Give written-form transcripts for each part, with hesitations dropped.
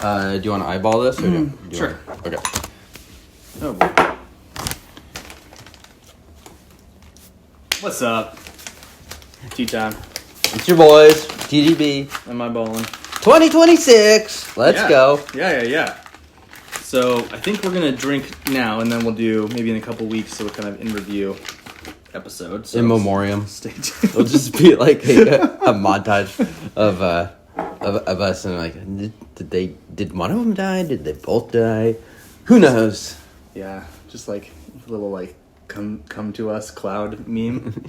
Do you want to eyeball this? Or do you Sure. Okay. Oh, boy. What's up? Tea time. It's your boys, TDB. Am I bowling? 2026. Let's go. Yeah. So I think we're going to drink now, and then we'll do maybe in a couple weeks, so we're kind of in review episode. So In memoriam. Stay tuned. It'll just be like a montage of us and like, did one of them die? Did they both die? Who knows? Yeah, just like a little like come to us cloud meme.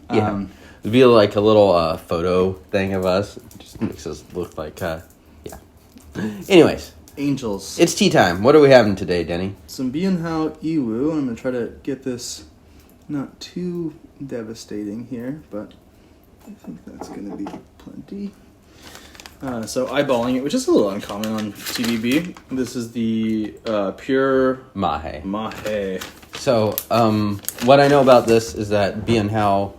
Yeah. It'd be like a little photo thing of us. It just makes us look like, yeah. Anyways, Angels. it's tea time. What are we having today, Denny? Some Biyun Hao Yiwu. I'm going to try to get this not too devastating here, but I think that's going to be plenty. So eyeballing it, which is a little uncommon on TBB. This is the pure Mahei. So, what I know about this is that Biyun Hao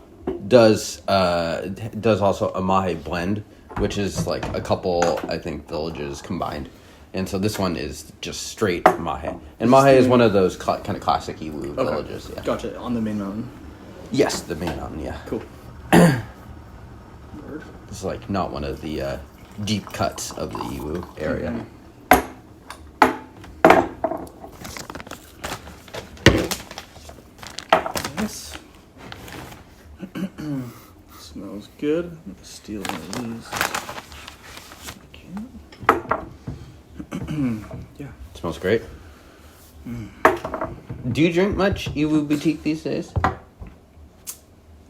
does also a Mahei blend, which is like a couple, I think, villages combined. And so this one is just straight Mahei. And Mahei is one of those kind of classic Yiwu villages. Yeah. Gotcha. On the main mountain. Yes, the main mountain, yeah. Cool. It's like not one of the deep cuts of the Yiwu area. Mm-hmm. Nice. Smells good. I'm gonna steal one of these. Yeah. Smells great. Do you drink much Yiwu boutique these days?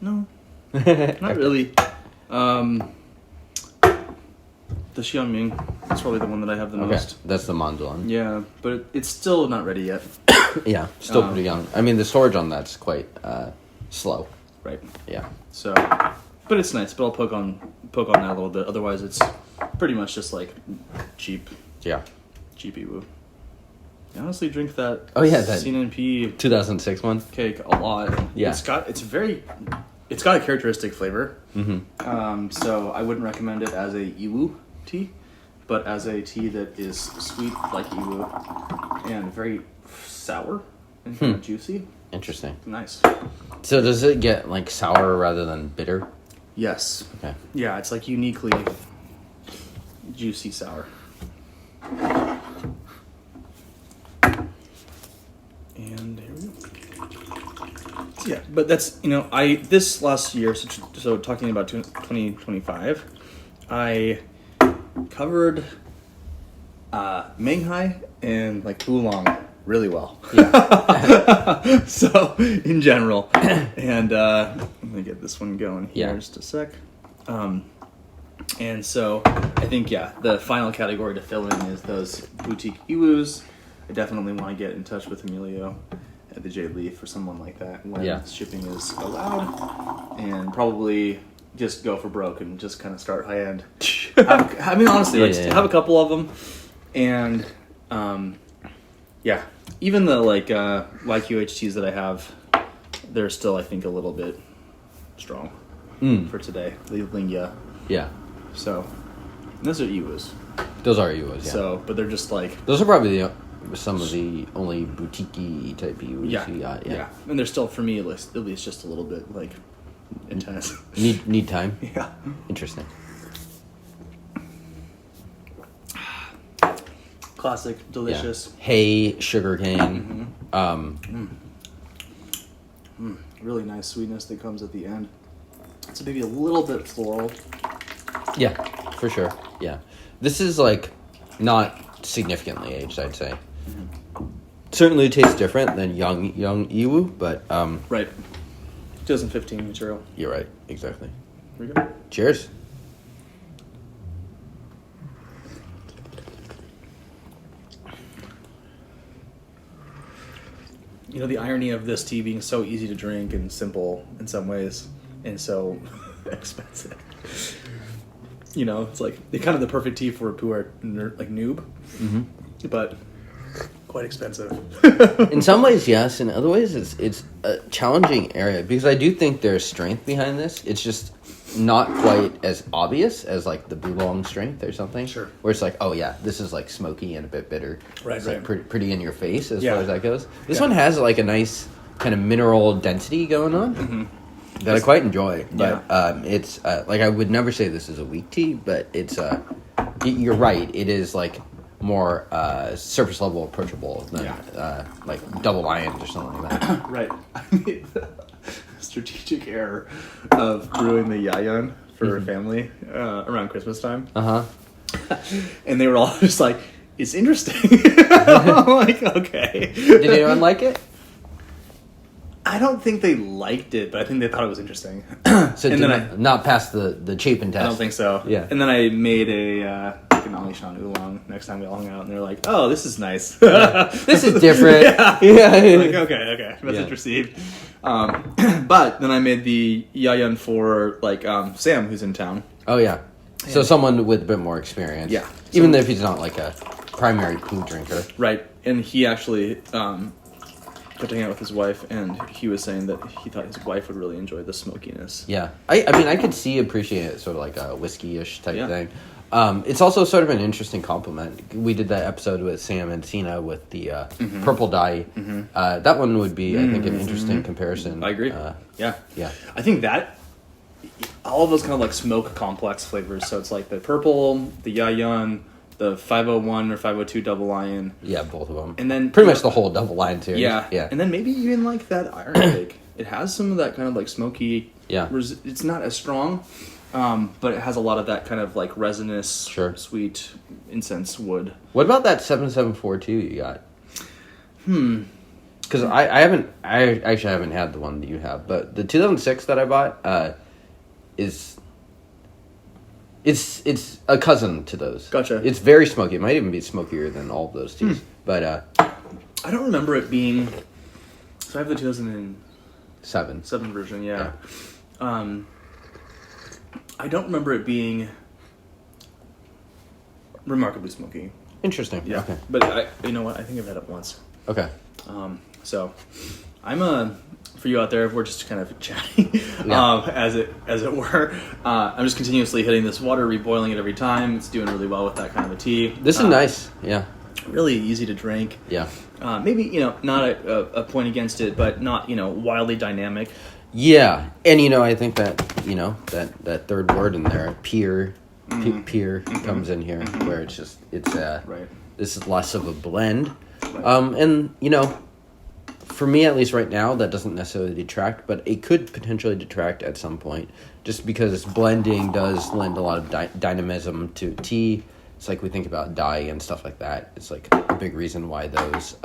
No. Not really. The Xiaoming is probably the one that I have the most. That's the Mandalan. Yeah, but it's still not ready yet. Yeah, still pretty young. I mean, the storage on that's quite slow. Right. Yeah. So, but it's nice. But I'll poke on that a little bit. Otherwise, it's pretty much just like cheap. Yeah. Cheap Yiwu. I honestly drink that. Oh yeah, that CNP 2006 one cake a lot. Yeah. It's got a characteristic flavor. Mm-hmm. So I wouldn't recommend it as a Yiwu tea, but as a tea that is sweet like Yiwu and very sour and kind of juicy. Interesting. Nice. So does it get like sour rather than bitter? Yes. Okay. Yeah, it's like uniquely juicy sour. And here we go. Yeah, but that's, this last year, so talking about 2025, I covered Mahei and like Oolong really well. Yeah. So, in general. And I'm going to get this one going here just a sec. And so, I think, the final category to fill in is those boutique Yiwus. I definitely want to get in touch with Emilio at the Jade Leaf or someone like that when shipping is allowed. And probably just go for broke and just kind of start high end. Honestly, have a couple of them. And, even the YQHTs that I have, they're still, I think, a little bit strong for today. The Lingya. Yeah. So, those are Yiwus. Those are Yiwus, yeah. So, but they're just like... Those are probably some of the only boutique-y type Yiwus you got. Yeah. And they're still, for me, at least just a little bit, like, intense. Need time? Yeah. Interesting. Classic, delicious. Yeah. Hay, sugarcane. Really nice sweetness that comes at the end. It's maybe a little bit floral. Yeah, for sure. Yeah. This is like not significantly aged, I'd say. Certainly tastes different than young Yiwu, but Right. 2015 material. You're right, exactly. Here we go. Cheers. The irony of this tea being so easy to drink and simple in some ways and so expensive. It's like kind of the perfect tea for a poor noob, but quite expensive. In some ways, yes. In other ways, it's a challenging area because I do think there's strength behind this. It's just not quite as obvious as like the Oolong strength or something. Sure. Where it's like, oh yeah, this is like smoky and a bit bitter. Right, it's right. like pretty in your face as Yeah. far as that goes. This Yeah. one has like a nice kind of mineral density going on that I quite enjoy. But it's like I would never say this is a weak tea, but it's you're right. It is like more surface level approachable than like double lions or something like that. Right. I made the strategic error of brewing the Yayun for family around Christmas time. And they were all just like, it's interesting. I'm like, okay. Did anyone like it? I don't think they liked it, but I think they thought it was interesting. So and then not pass the Chapin test. I don't think so. Yeah. And then I made a an Alishan Oolong next time we all hung out, and they're like, "Oh, this is nice. This is different." Yeah. Like, okay, message received. But then I made the Yayun for like Sam, who's in town. Oh yeah. So someone with a bit more experience. Yeah. Even if he's not like a primary poo drinker. Right. And he actually got to hang out with his wife, and he was saying that he thought his wife would really enjoy the smokiness. Yeah. I mean, I could see appreciating it sort of like a whiskey-ish type thing. It's also sort of an interesting compliment. We did that episode with Sam and Cena with the purple dye. That one would be, I think, an interesting comparison. I agree. Yeah. Yeah. I think that all of those kind of like smoke complex flavors. So it's like the purple, the Yayun, the 501 or 502 double lion. Yeah, both of them. And then pretty much the whole double line series. Yeah. Yeah. And then maybe even like that Iron Cake. It has some of that kind of like smoky. Yeah. It's not as strong, but it has a lot of that kind of like resinous, sweet incense wood. What about that 7742 you got? Because I actually haven't had the one that you have, but the 2006 that I bought it's a cousin to those. Gotcha. It's very smoky. It might even be smokier than all of those teas. But I don't remember it being. So I have the 2007 version. Yeah. I don't remember it being remarkably smoky. Interesting. Yeah. Okay. But you know what? I think I've had it once. Okay. So I'm for you out there, if we're just kind of chatting, as it were. I'm just continuously hitting this water, reboiling it every time. It's doing really well with that kind of a tea. This is nice. Yeah. Really easy to drink. Yeah. Maybe not a point against it, but not wildly dynamic. Yeah, and I think that that third word in there, peer, comes in here, where it's right. This is less of a blend, and for me at least right now that doesn't necessarily detract, but it could potentially detract at some point, just because blending does lend a lot of dynamism to tea. It's like we think about dye and stuff like that. It's like a big reason why those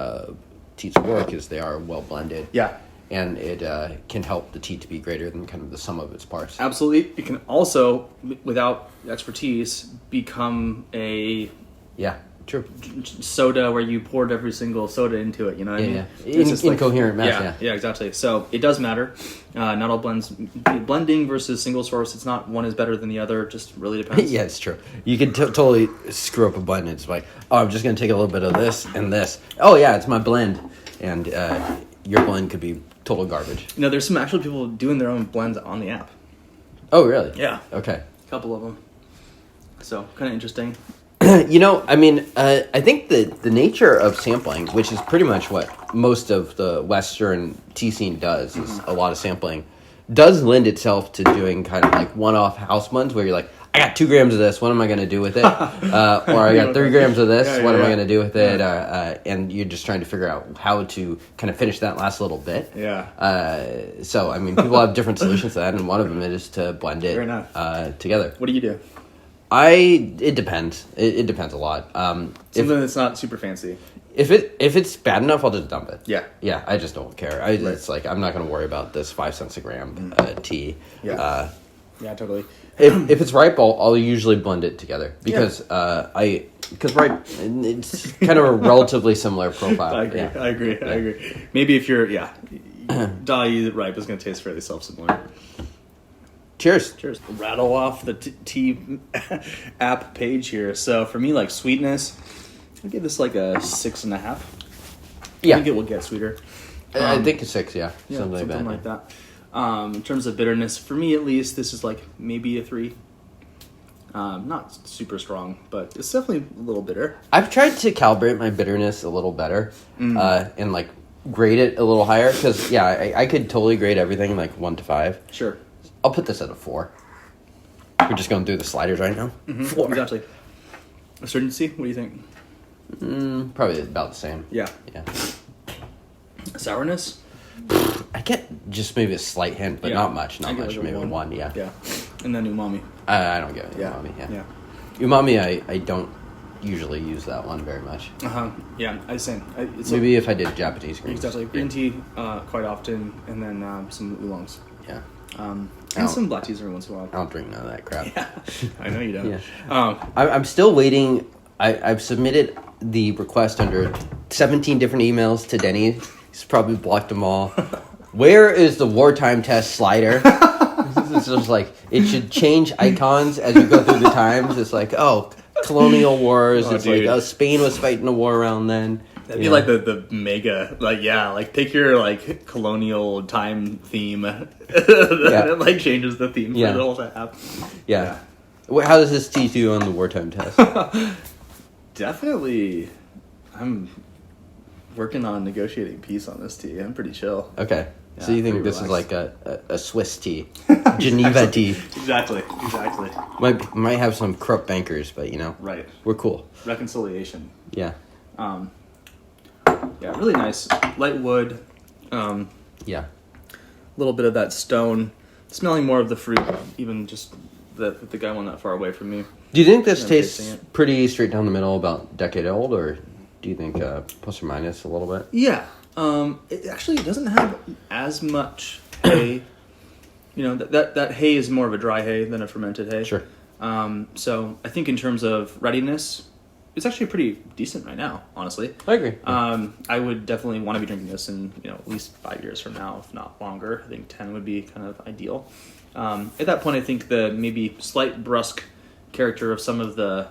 teas work is they are well blended. Yeah. And it can help the tea to be greater than kind of the sum of its parts. Absolutely. It can also, without expertise, become a true soda where you poured every single soda into it. You know what I mean? It's incoherent mess. Yeah, exactly. So it does matter. Not all blending versus single source. It's not one is better than the other. Just really depends. Yeah, it's true. You can totally screw up a blend. It's like, oh, I'm just going to take a little bit of this and this. Oh yeah, it's my blend. And your blend could be total garbage. There's some actual people doing their own blends on the app. Oh, really? Yeah. Okay. A couple of them. So, kind of interesting. I think the nature of sampling, which is pretty much what most of the Western tea scene does, is a lot of sampling, does lend itself to doing kind of like one-off house blends where you're like, I got 2 grams of this, what am I going to do with it? Or I got 3 grams of this, what am I going to do with it? And you're just trying to figure out how to kind of finish that last little bit. Yeah. So, people have different solutions to that, and one of them is to blend it together. What do you do? It depends. It depends a lot. Something that's not super fancy. If it's bad enough, I'll just dump it. Yeah. Yeah, I just don't care. It's like, I'm not going to worry about this 5 cents a gram tea. Yeah. Yeah, totally. If it's ripe, I'll usually blend it together because because ripe, it's kind of a relatively similar profile. I agree. Maybe if you're dye ripe is going to taste fairly self-similar. Cheers. Rattle off the tea app page here. So for me, like sweetness, I'll give this like a 6.5. Yeah, I think it will get sweeter. I think a 6. Yeah, something something like that. In terms of bitterness, for me at least, this is like maybe a 3. Not super strong, but it's definitely a little bitter. I've tried to calibrate my bitterness a little better, and like grade it a little higher because I could totally grade everything like 1 to 5. Sure. I'll put this at a 4. We're just going through the sliders right now. 4. Exactly. Astringency, what do you think? Probably about the same. Yeah. Sourness? I get just maybe a slight hint, but not much. Not much. Like maybe 1. Yeah. And then umami. I don't get umami. Yeah. Umami, I don't usually use that one very much. Yeah, I same. Maybe if I did Japanese greens. Exactly. Green tea quite often, and then some oolongs. Yeah. And some black teas every once in a while. I don't drink none of that crap. Yeah, I know you don't. Yeah. I'm still waiting. I've submitted the request under 17 different emails to Denny. He's probably blocked them all. Where is the wartime test slider? It's just like, it should change icons as you go through the times. It's like, colonial wars. It's dude. Like, Spain was fighting a war around then. That'd be like the mega, like pick your like colonial time theme. It like changes the theme for the whole app. Yeah. How does this tea do on the wartime test? Definitely. I'm working on negotiating peace on this tea. I'm pretty chill. Okay. Yeah, so you think this relaxed. Is like a Swiss tea, Geneva tea? Exactly. Might have some corrupt bankers, but right. We're cool. Reconciliation. Yeah. Yeah, really nice, light wood. Yeah. A little bit of that stone, smelling more of the fruit, even just the guy one not far away from me. Do you think this tastes pretty straight down the middle, about decade old, or do you think plus or minus a little bit? Yeah. It actually doesn't have as much hay. That hay is more of a dry hay than a fermented hay. Sure. So I think in terms of readiness, it's actually pretty decent right now, honestly. I agree. I would definitely want to be drinking this in at least 5 years from now, if not longer. I think 10 would be kind of ideal. At that point, I think the maybe slight brusque character of some of the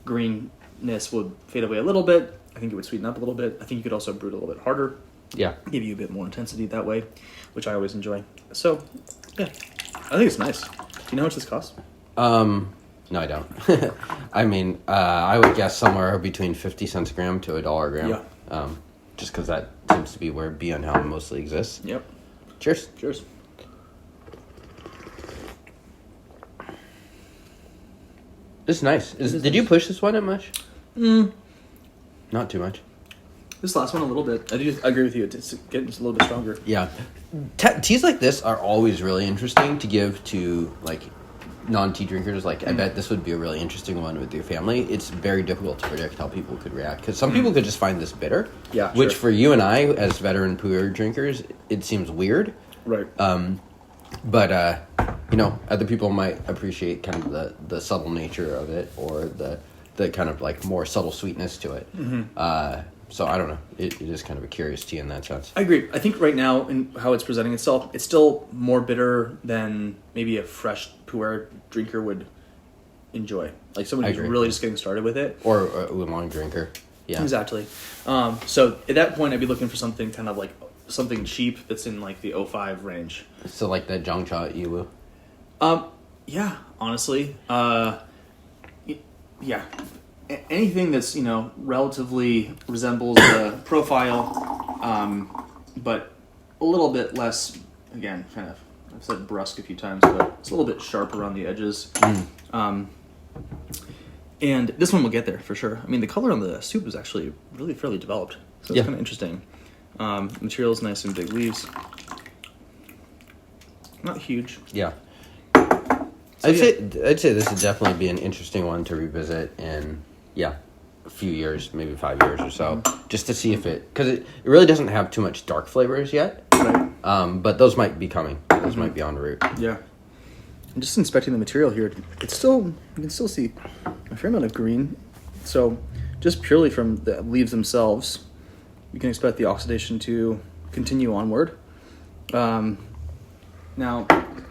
greenness would fade away a little bit. I think it would sweeten up a little bit. I think you could also brew it a little bit harder. Yeah. Give you a bit more intensity that way, which I always enjoy. So, yeah, I think it's nice. Do you know how much this costs? No, I don't. I mean, I would guess somewhere between 50 cents a gram to $1 a gram. Yeah. Just because that seems to be where Biyun Hao mostly exists. Yep. Cheers. Cheers. This is nice. Did you push this one that much? Not too much. This last one a little bit. I agree with you. It's getting just a little bit stronger. Yeah. Teas like this are always really interesting to give to like non-tea drinkers. Like I bet this would be a really interesting one with your family. It's very difficult to predict how people could react because some people could just find this bitter. Yeah. Which for you and I, as veteran pu'er drinkers, it seems weird. Right. But other people might appreciate kind of the subtle nature of it or the kind of like more subtle sweetness to it. So I don't know. It is kind of a curious tea in that sense. I agree. I think right now in how it's presenting itself, it's still more bitter than maybe a fresh pu'er drinker would enjoy. Like someone who's really just getting started with it. Or a oolong drinker. Yeah. Exactly. So at that point, I'd be looking for something kind of like something cheap that's in like the 05 range. So like the Zhangcha Yiwu? Yeah, honestly. Yeah. Anything that's, relatively resembles the profile, but a little bit less, again, kind of, I've said brusque a few times, but it's a little bit sharp around the edges. And this one will get there for sure. I mean, the color on the soup is actually really fairly developed, so it's kind of interesting. Material is nice and big leaves. Not huge. Yeah. I'd say this would definitely be an interesting one to revisit in a few years, maybe 5 years or so, just to see if because it really doesn't have too much dark flavors yet. Right. But those might be coming. Those might be en route. Yeah. I'm just inspecting the material here. It's still, you can still see a fair amount of green. So just purely from the leaves themselves, you can expect the oxidation to continue onward. Now,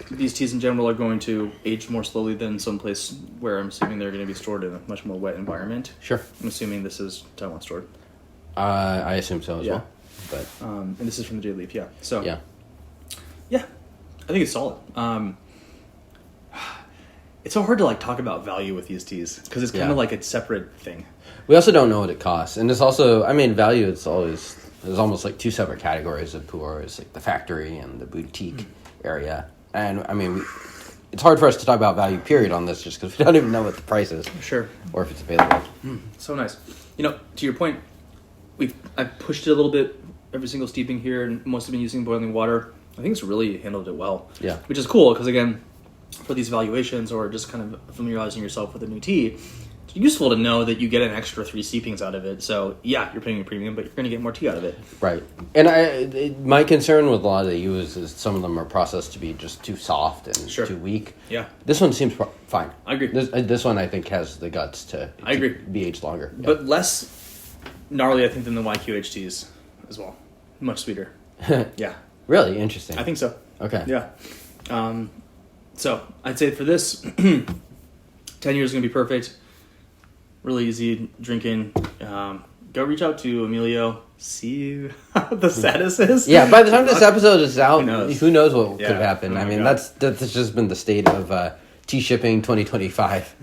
these teas in general are going to age more slowly than someplace where I'm assuming they're going to be stored in a much more wet environment. Sure. I'm assuming this is Taiwan stored. I assume so as well. But and this is from the Jade leaf, yeah. So yeah, I think it's solid. It's so hard to like talk about value with these teas because it's kind of like a separate thing. We also don't know what it costs, and it's also, I mean, value. It's always there's almost like two separate categories of pu'er. It's like the factory and the boutique area, and I mean, it's hard for us to talk about value. Period on this, just because we don't even know what the price is, sure, or if it's available. So nice. You know, to your point, I pushed it a little bit every single steeping here, and most have been using boiling water. I think it's really handled it well. Yeah, which is cool because again, for these valuations or just kind of familiarizing yourself with a new tea, it's useful to know that you get an extra 3 steepings out of it. So yeah, you're paying a premium, but you're going to get more tea out of it. Right. And my concern with a lot of the Yiwus is some of them are processed to be just too soft and too weak. Yeah. This one seems fine. I agree. This one I think has the guts to be aged longer. Yeah. But less gnarly, I think, than the YQH teas as well. Much sweeter. Yeah. Really? Interesting. I think so. Okay. Yeah. So I'd say for this, 10 years is going to be perfect. Really easy drinking. Go reach out to Emilio. See how the status is. Yeah, by the time this episode is out, who knows what could happen. I mean, that's just been the state of tea shipping 2025.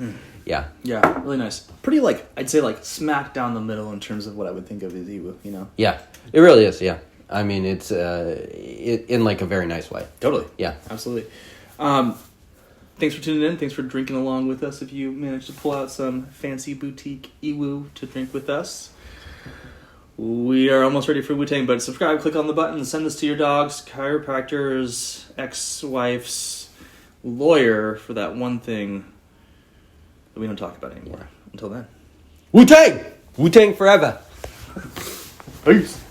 Yeah. Yeah, really nice. Pretty, like, I'd say, like, smack down the middle in terms of what I would think of as Yiwu, you know? Yeah, it really is, yeah. I mean, it's in, like, a very nice way. Totally. Yeah. Absolutely. Thanks for tuning in. Thanks for drinking along with us if you managed to pull out some fancy boutique Yiwu to drink with us. We are almost ready for Wu-Tang, but subscribe, click on the button, send this to your dogs, chiropractors, ex-wife's lawyer for that one thing that we don't talk about anymore. Until then. Wu-Tang! Wu-Tang forever! Peace!